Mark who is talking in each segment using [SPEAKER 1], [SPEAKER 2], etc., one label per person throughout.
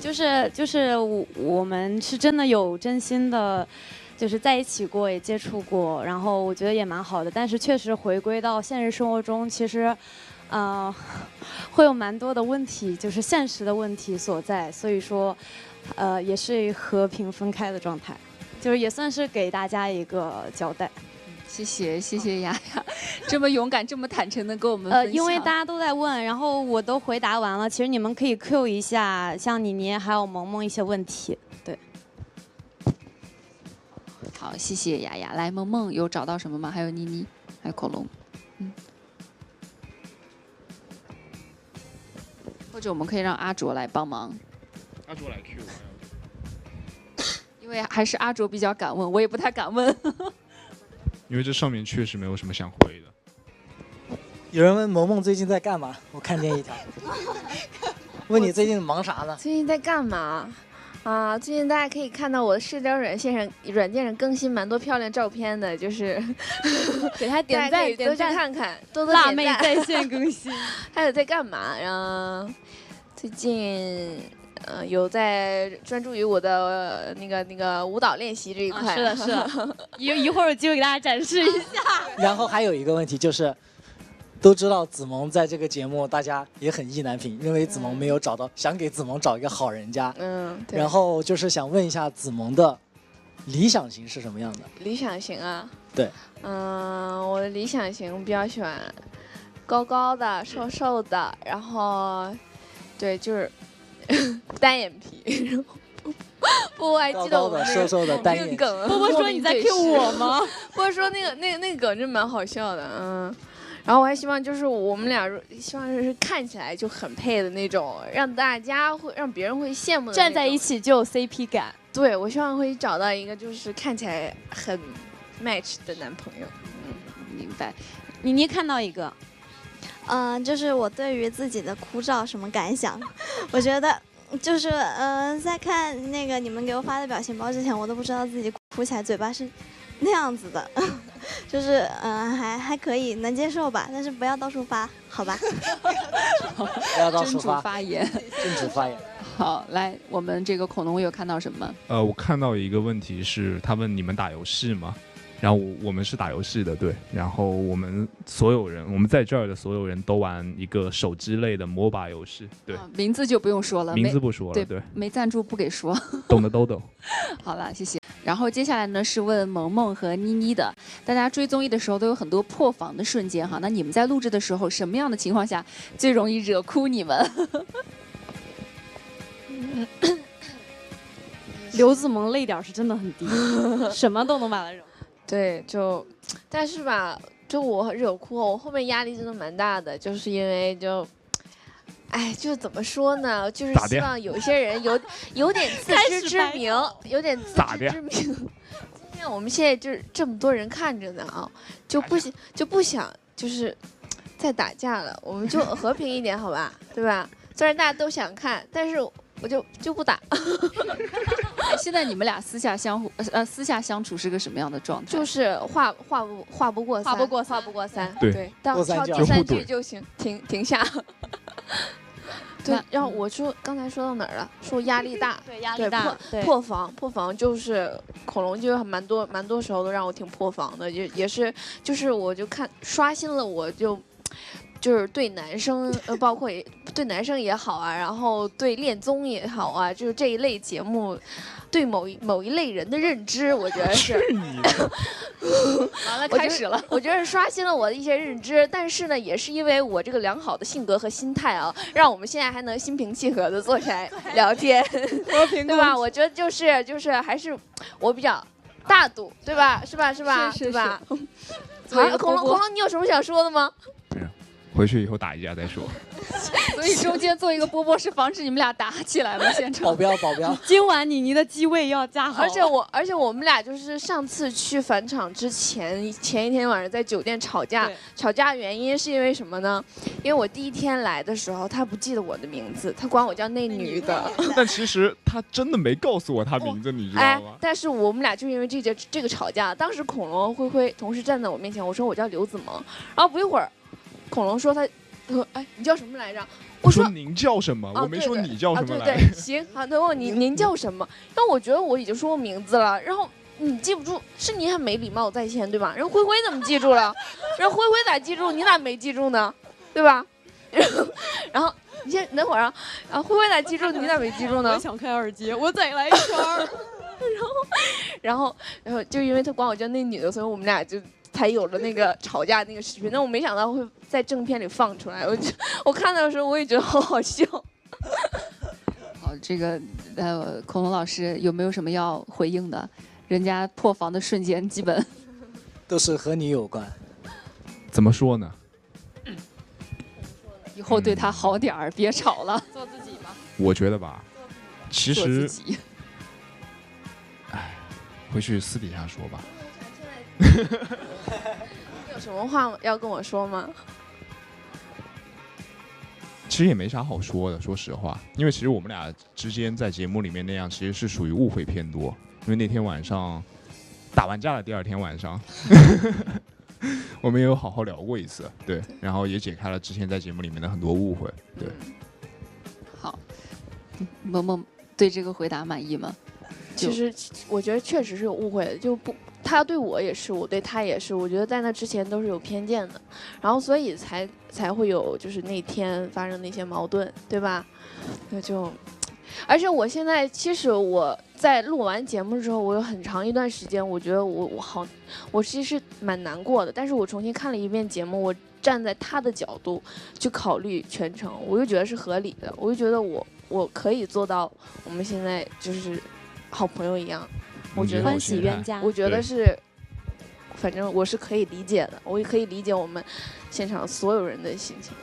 [SPEAKER 1] 就是我们是真的有真心的，就是在一起过，也接触过，然后我觉得也蛮好的。但是确实回归到现实生活中，其实，会有蛮多的问题，就是现实的问题所在。所以说，也是和平分开的状态，就是也算是给大家一个交代。
[SPEAKER 2] 谢谢雅雅，这么勇敢、这么坦诚的跟我们分享。
[SPEAKER 1] 因为大家都在问，然后我都回答完了。其实你们可以 Q 一下，像妮妮还有萌萌一些问题。对。
[SPEAKER 2] 好，谢谢雅雅。来，萌萌有找到什么吗？还有妮妮，还有恐龙。或者我们可以让阿卓来帮忙。
[SPEAKER 3] 阿卓来 Q。
[SPEAKER 2] 因为还是阿卓比较敢问，我也不太敢问。
[SPEAKER 3] 因为这上面确实没有什么想回的。
[SPEAKER 4] 有人问萌萌最近在干嘛？我看见一条，问你最近忙啥呢？
[SPEAKER 5] 最近在干嘛？啊，最近大家可以看到我的社交软件上更新蛮多漂亮照片的，就是
[SPEAKER 1] 给他点赞，
[SPEAKER 5] 多去看看，多多
[SPEAKER 1] 辣妹在线更新。
[SPEAKER 5] 还有在干嘛？然后最近有在专注于我的那个舞蹈练习这一块。
[SPEAKER 1] 是的，是的。一会儿有机会给大家展示一下。
[SPEAKER 4] 然后还有一个问题就是。都知道子萌在这个节目，大家也很意难平，认为子萌没有找到，想给子萌找一个好人家。
[SPEAKER 5] 对。
[SPEAKER 4] 然后就是想问一下子萌的理想型是什么样的？
[SPEAKER 5] 理想型啊？
[SPEAKER 4] 对。
[SPEAKER 5] 我的理想型比较喜欢高高的、瘦瘦的，然后，对，就是单眼皮。不，我还记得我们
[SPEAKER 4] 瘦瘦的单眼皮。
[SPEAKER 5] 波
[SPEAKER 1] 波说你在 Q 我吗？
[SPEAKER 5] 波波说那个梗真蛮好笑的，然后我还希望就是我们俩希望是看起来就很配的那种，让别人会羡慕的，
[SPEAKER 1] 站在一起就有 CP 感。
[SPEAKER 5] 对，我希望会找到一个就是看起来很 match 的男朋友。
[SPEAKER 2] 明白。
[SPEAKER 1] 妮看到一个，
[SPEAKER 6] 就是我对于自己的枯燥什么感想？我觉得就是在看那个你们给我发的表情包之前，我都不知道自己哭起来嘴巴是那样子的。就是还可以能接受吧，但是不要到处发，好吧？
[SPEAKER 4] 不要到处
[SPEAKER 2] 发言，
[SPEAKER 4] 禁止发言。
[SPEAKER 2] 好，来，我们这个恐龙有看到什么？
[SPEAKER 3] 我看到一个问题是，他问你们打游戏吗？然后我们是打游戏的，对。然后我们所有人，我们在这儿的所有人都玩一个手机类的 MOBA 游戏，对。
[SPEAKER 2] 名字就不用说了，
[SPEAKER 3] 名字不说了，对。
[SPEAKER 2] 没赞助不给说。
[SPEAKER 3] 懂的都懂。
[SPEAKER 2] 好了，谢谢。然后接下来呢是问萌萌和妮妮的，大家追综艺的时候都有很多破防的瞬间哈，那你们在录制的时候，什么样的情况下最容易惹哭你们？
[SPEAKER 1] 刘子萌泪点是真的很低，什么都能把他惹。
[SPEAKER 5] 对，但是吧，就我惹哭，我后面压力真的蛮大的，就是因为就是怎么说呢？就是希望有些人有点自知之明，有点自知之明。今天我们现在就是这么多人看着呢啊，就不想就是再打架了，我们就和平一点，好吧？对吧？虽然大家都想看，但是我就不打。
[SPEAKER 2] 现在你们俩私下相处是个什么样的状态？
[SPEAKER 5] 就是话不过三，
[SPEAKER 3] 对，
[SPEAKER 5] 到第三句就行，停下。对，然后我说刚才说到哪儿了？说压力大，
[SPEAKER 1] 对，压力大，
[SPEAKER 5] 破防就是恐龙，就蛮多时候都让我挺破防的，也是就是我就刷新了，我就是对男生包括对男生也好啊，然后对恋综也好啊，就是这一类节目对某一类人的认知，我觉得是。
[SPEAKER 2] 完了，开始了。
[SPEAKER 5] 我觉得是刷新了我的一些认知，但是呢，也是因为我这个良好的性格和心态啊，让我们现在还能心平气和的坐下来聊天，对吧？我觉得就是还是我比较大度，对吧？是吧？对吧？好，恐龙，你有什么想说的吗？
[SPEAKER 3] 没有，回去以后打一架再说。
[SPEAKER 2] 所以中间做一个波波是防止你们俩打起来吗？现场
[SPEAKER 4] 保镖，
[SPEAKER 1] 今晚妮妮的机位要加好。
[SPEAKER 5] 而且我们俩就是上次去返场之前一天晚上在酒店吵架原因是因为什么呢？因为我第一天来的时候他不记得我的名字，他管我叫那女的。
[SPEAKER 3] 但其实他真的没告诉我他名字，你知道吗？
[SPEAKER 5] 但是我们俩就因为这个吵架，当时恐龙灰同时站在我面前，我说我叫刘子萌，然后不一会儿，恐龙说他哎，你叫什么来着？
[SPEAKER 3] 我说您叫什么？我没说你叫什么来。
[SPEAKER 5] 对，行，好，他问您叫什么？然后我觉得我已经说过名字了，然后你记不住，是你很没礼貌在先，对吧？人灰灰怎么记住了？人灰灰咋记住？你咋没记住呢？对吧？然后你先等会儿啊，然后灰灰咋记住？你咋没记住呢？
[SPEAKER 1] 我想开耳机，我再来一圈儿。
[SPEAKER 5] 然后就因为他管我叫那女的，所以我们俩就才有了那个吵架那个视频。但我没想到会在正片里放出来，我看到的时候我也觉得好好笑。
[SPEAKER 2] 好，这个孔龙老师有没有什么要回应的？人家破防的瞬间基本
[SPEAKER 4] 都是和你有关。
[SPEAKER 3] 怎么说呢？
[SPEAKER 2] 以后对他好点儿，别吵了。
[SPEAKER 1] 做自己吧。
[SPEAKER 3] 我觉得吧，其实，
[SPEAKER 2] 做自己。
[SPEAKER 3] 哎，回去私底下说吧。
[SPEAKER 5] 你有什么话要跟我说吗？
[SPEAKER 3] 其实也没啥好说的，说实话，因为其实我们俩之间在节目里面那样，其实是属于误会偏多。因为那天晚上打完架的第二天晚上，我们也有好好聊过一次，对，然后也解开了之前在节目里面的很多误会，对。
[SPEAKER 2] 好，萌萌对这个回答满意吗？
[SPEAKER 5] 其实我觉得确实是有误会的，就不，他对我也是，我对他也是，我觉得在那之前都是有偏见的，然后所以才会有就是那天发生那些矛盾，对吧？那就，而且我现在其实我在录完节目之后，我有很长一段时间，我觉得我其实蛮难过的，但是我重新看了一遍节目，我站在他的角度去考虑全程，我就觉得是合理的，我就觉得我可以做到我们现在就是好朋友一样，我觉得
[SPEAKER 1] 欢喜冤家，
[SPEAKER 5] 我觉得是，反正我是可以理解的，我也可以理解我们现场所有人的心情。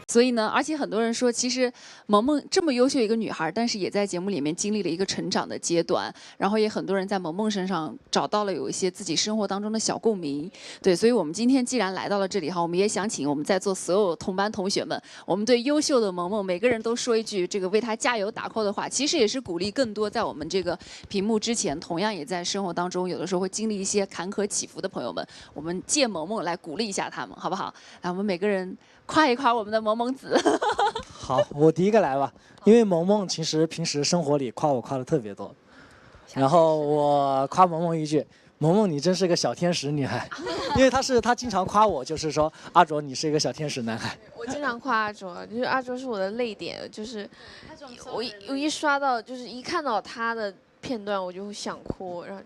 [SPEAKER 2] 所以呢，而且很多人说，其实萌萌这么优秀一个女孩，但是也在节目里面经历了一个成长的阶段，然后也很多人在萌萌身上找到了有一些自己生活当中的小共鸣。对，所以我们今天既然来到了这里哈，我们也想请我们在座所有同班同学们，我们对优秀的萌萌每个人都说一句这个为她加油打 call 的话，其实也是鼓励更多在我们这个屏幕之前，同样也在生活当中有的时候会经历一些坎坷起伏的朋友们，我们借萌萌来鼓励一下他们，好不好？来，我们每个人夸一夸我们的萌萌子。
[SPEAKER 4] 好，我第一个来吧，因为萌萌其实平时生活里夸我夸的特别多，然后我夸萌萌一句，萌萌你真是个小天使女孩，因为她经常夸我，就是说阿卓你是一个小天使男孩。
[SPEAKER 5] 我经常夸阿卓，就是阿卓是我的泪点，就是我一刷到，就是一看到他的片段我就想哭，然后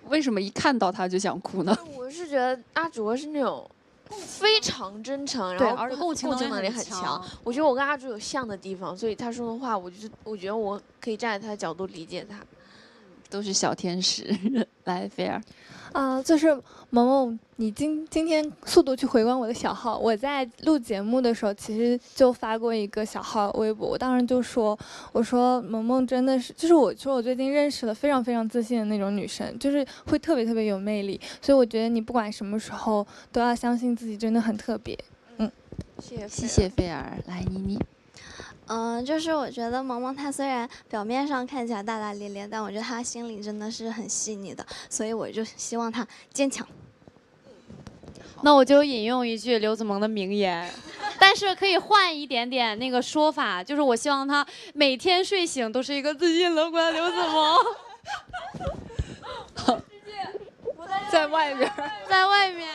[SPEAKER 2] 为什么一看到他就想哭呢？
[SPEAKER 5] 我是觉得阿卓是那种非常真诚，然后
[SPEAKER 1] 而且共情
[SPEAKER 5] 能力很强。我觉得我跟阿卓有像的地方，所以他说的话，我觉得我可以站在他的角度理解他。
[SPEAKER 2] 都是小天使。来，菲儿。
[SPEAKER 7] 就是萌萌，你今天速度去回关我的小号。我在录节目的时候，其实就发过一个小号微博，我当时就说，我说萌萌真的是，就是我说我最近认识了非常非常自信的那种女生，就是会特别特别有魅力，所以我觉得你不管什么时候都要相信自己，真的很特别。
[SPEAKER 5] 谢
[SPEAKER 2] 谢菲儿。来，妮妮。
[SPEAKER 6] 就是我觉得萌萌她虽然表面上看起来大大咧咧，但我觉得她心里真的是很细腻的，所以我就希望她坚强。
[SPEAKER 1] 那我就引用一句刘子萌的名言，但是可以换一点点那个说法，就是我希望她每天睡醒都是一个自信乐观的刘子萌。
[SPEAKER 2] 在外面，
[SPEAKER 1] 在外面。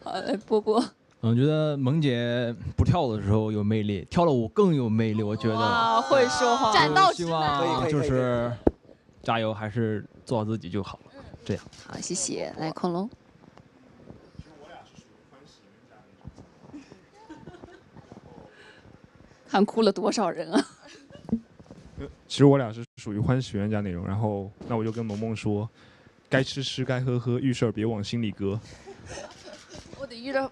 [SPEAKER 2] 好，来波波。
[SPEAKER 8] 我觉得萌姐不跳的时候有魅力，跳了舞更有魅力。我觉得
[SPEAKER 2] 啊，会说话，
[SPEAKER 1] 斩道
[SPEAKER 8] 希望就是加油，还是做好自己就好了。这样。
[SPEAKER 2] 好，谢谢。来，恐龙。看哭了多少人啊！
[SPEAKER 3] 其实我俩是属于欢喜冤家那种，然后那我就跟萌萌说，该吃吃，该喝喝，遇事儿别往心里搁。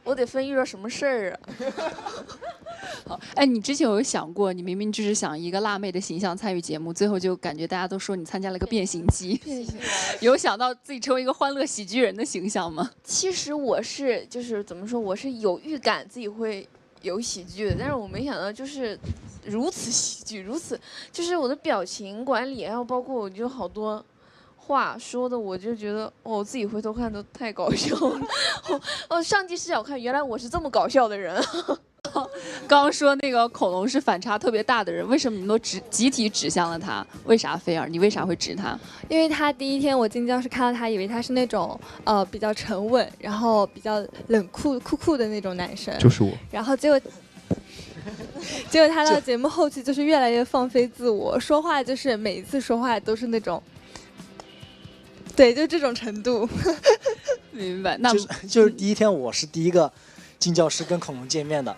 [SPEAKER 5] 我得分遇到什么事儿啊？
[SPEAKER 2] 好，哎，你之前有想过，你明明就是想一个辣妹的形象参与节目，最后就感觉大家都说你参加了个变形记，有想到自己成为一个欢乐喜剧人的形象吗？
[SPEAKER 5] 其实我是就是怎么说，我是有预感自己会有喜剧的，但是我没想到就是如此喜剧，如此就是我的表情管理，还有包括我就好多话说的，我就觉得我自己回头看都太搞笑了。上帝视角看，原来我是这么搞笑的人。
[SPEAKER 2] 刚刚说那个恐龙是反差特别大的人，为什么你们都集体指向了他？为啥菲儿？你为啥会指他？
[SPEAKER 7] 因为他第一天我进教室看到他，以为他是那种比较沉稳，然后比较冷酷的那种男生。
[SPEAKER 3] 就是我。
[SPEAKER 7] 然后结果他到节目后期就是越来越放飞自我，说话就是每一次说话都是那种，对，就这种程度。
[SPEAKER 2] 明白。那
[SPEAKER 4] 就是第一天我是第一个进教室跟恐龙见面的。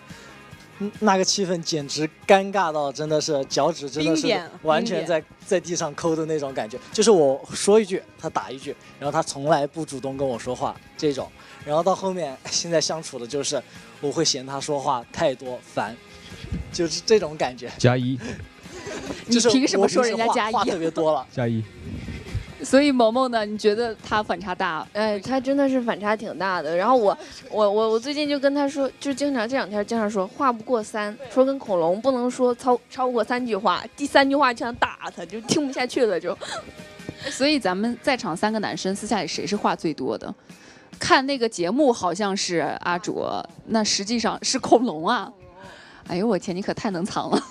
[SPEAKER 4] 那个气氛简直尴尬到真的是脚趾真的是完全在地上抠的那种感觉，就是我说一句他打一句，然后他从来不主动跟我说话这种，然后到后面现在相处的就是我会嫌他说话太多烦，就是这种感觉。
[SPEAKER 8] 加一，
[SPEAKER 4] 就是
[SPEAKER 2] 你凭什么说人家加一？
[SPEAKER 4] 话特别多了。
[SPEAKER 8] 加一。
[SPEAKER 2] 所以萌萌呢？你觉得他反差大？
[SPEAKER 5] 哎，他真的是反差挺大的。然后我最近就跟他说，就经常这两天经常说话不过3，说跟恐龙不能说超过3句话，第3句话就想打他，就听不下去了就。
[SPEAKER 2] 所以咱们在场3个男生私下里谁是话最多的？看那个节目好像是阿卓，那实际上是恐龙啊！哎呦我天，你可太能藏了。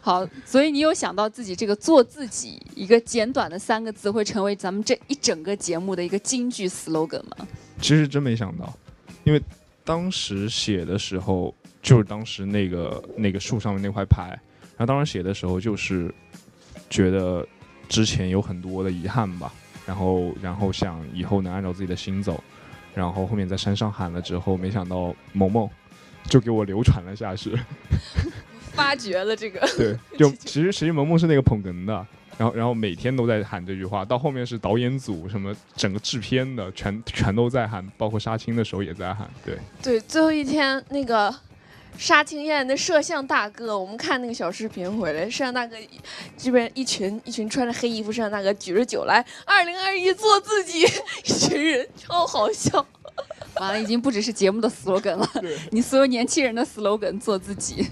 [SPEAKER 2] 好，所以你有想到自己这个做自己一个简短的3个字会成为咱们这一整个节目的一个金句 slogan 吗？
[SPEAKER 3] 其实真没想到，因为当时写的时候就是当时那个树上面那块牌，然后当时写的时候就是觉得之前有很多的遗憾吧，然后想以后能按照自己的心走，然后后面在山上喊了之后，没想到萌萌就给我流传了下去。
[SPEAKER 2] 发掘了这个，
[SPEAKER 3] 对，就其实萌萌是那个捧哏的，然后每天都在喊这句话，到后面是导演组什么整个制片的全都在喊，包括杀青的时候也在喊，
[SPEAKER 5] 对，最后一天那个杀青宴的摄像大哥，我们看那个小视频回来，摄像大哥这边一群穿着黑衣服摄像大哥举着酒来，2021做自己，一群人超好笑。
[SPEAKER 2] 完了，已经不只是节目的 slogan 了，你所有年轻人的 slogan 做自己。